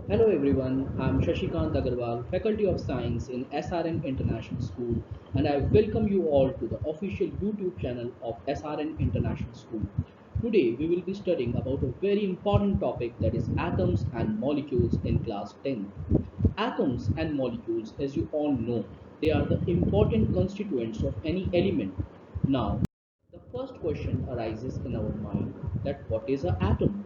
Hello everyone, I am Shashikant Agarwal, Faculty of Science in SRN International School, and I welcome you all to the official YouTube channel of SRN International School. Today we will be studying about a very important topic, that is atoms and molecules in class 10. Atoms and molecules, as you all know, they are the important constituents of any element. Now, the first question arises in our mind, that what is an atom?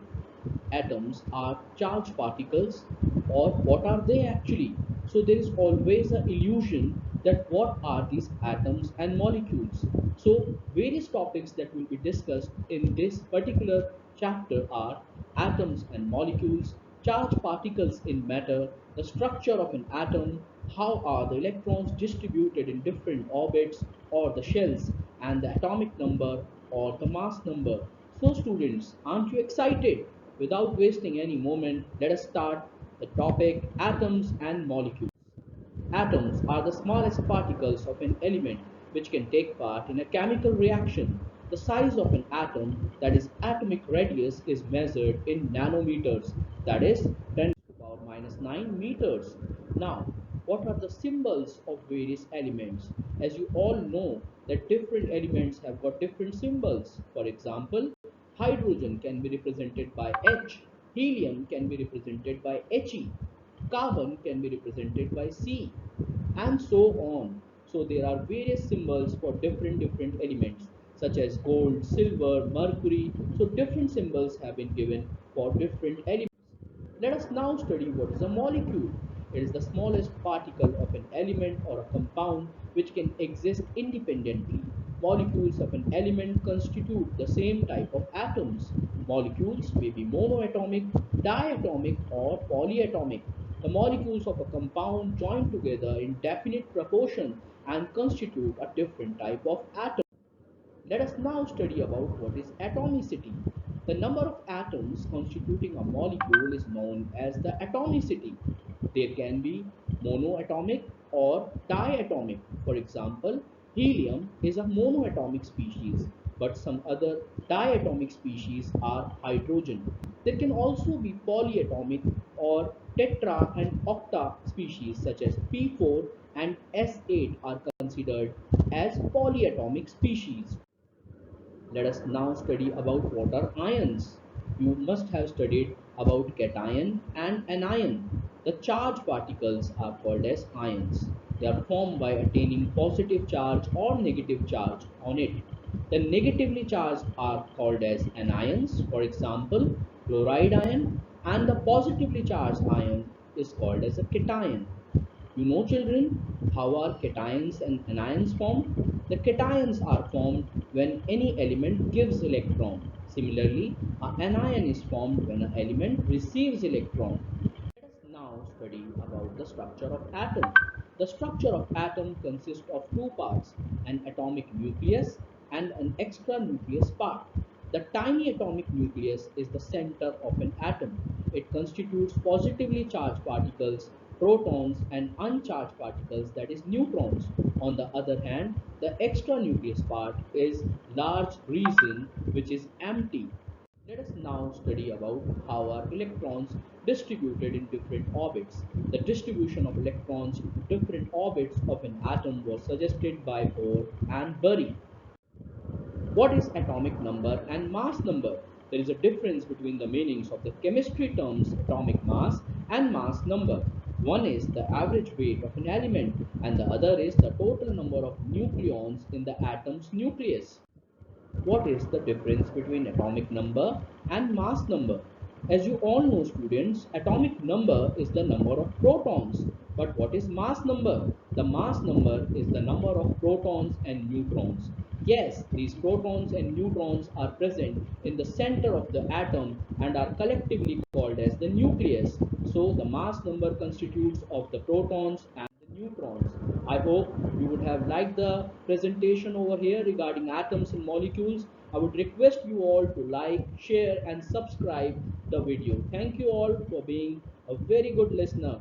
Atoms are charged particles, or what are they actually? So there is always an illusion that what are these atoms and molecules. So various topics that will be discussed in this particular chapter are atoms and molecules, charged particles in matter, the structure of an atom, how are the electrons distributed in different orbits or the shells, and the atomic number or the mass number. So students, aren't you excited? Without wasting any moment, let us start the topic atoms and molecules. Atoms are the smallest particles of an element which can take part in a chemical reaction. The size of an atom, that is atomic radius, is measured in nanometers, that is 10 to the power minus 9 meters. Now, what are the symbols of various elements? As you all know that different elements have got different symbols. For example, hydrogen can be represented by H, helium can be represented by He, carbon can be represented by C, and so on. So there are various symbols for different elements such as gold, silver, mercury. So different symbols have been given for different elements. Let us now study what is a molecule. It is the smallest particle of an element or a compound which can exist independently. Molecules of an element constitute the same type of atoms. Molecules may be monoatomic, diatomic, or polyatomic. The molecules of a compound join together in definite proportion and constitute a different type of atom. Let us now study about what is atomicity. The number of atoms constituting a molecule is known as the atomicity. There can be monoatomic or diatomic. For example, helium is a monoatomic species, but some other diatomic species are hydrogen. There can also be polyatomic or tetra and octa species such as P4 and S8 are considered as polyatomic species. Let us now study about what are ions. You must have studied about cation and anion. The charged particles are called as ions. They are formed by attaining positive charge or negative charge on it. The negatively charged are called as anions, for example, chloride ion, and the positively charged ion is called as a cation. You know, children, how are cations and anions formed? The cations are formed when any element gives electron. Similarly, an anion is formed when an element receives electron. Let us now study about the structure of atom. The structure of atom consists of two parts, an atomic nucleus and an extranucleus part. The tiny atomic nucleus is the center of an atom. It constitutes positively charged particles, protons, and uncharged particles, that is neutrons. On the other hand, the extranucleus part is large region which is empty. Let us now study about how are electrons distributed in different orbits. The distribution of electrons into different orbits of an atom was suggested by Bohr and Bury. What is atomic number and mass number? There is a difference between the meanings of the chemistry terms atomic mass and mass number. One is the average weight of an element, and the other is the total number of nucleons in the atom's nucleus. What is the difference between atomic number and mass number? As you all know, students, atomic number is the number of protons. But what is mass number? The mass number is the number of protons and neutrons. Yes, these protons and neutrons are present in the center of the atom and are collectively called as the nucleus. So the mass number constitutes of the protons and the neutrons. I hope you would have liked the presentation over here regarding atoms and molecules. I would request you all to like, share, and subscribe the video. Thank you all for being a very good listener.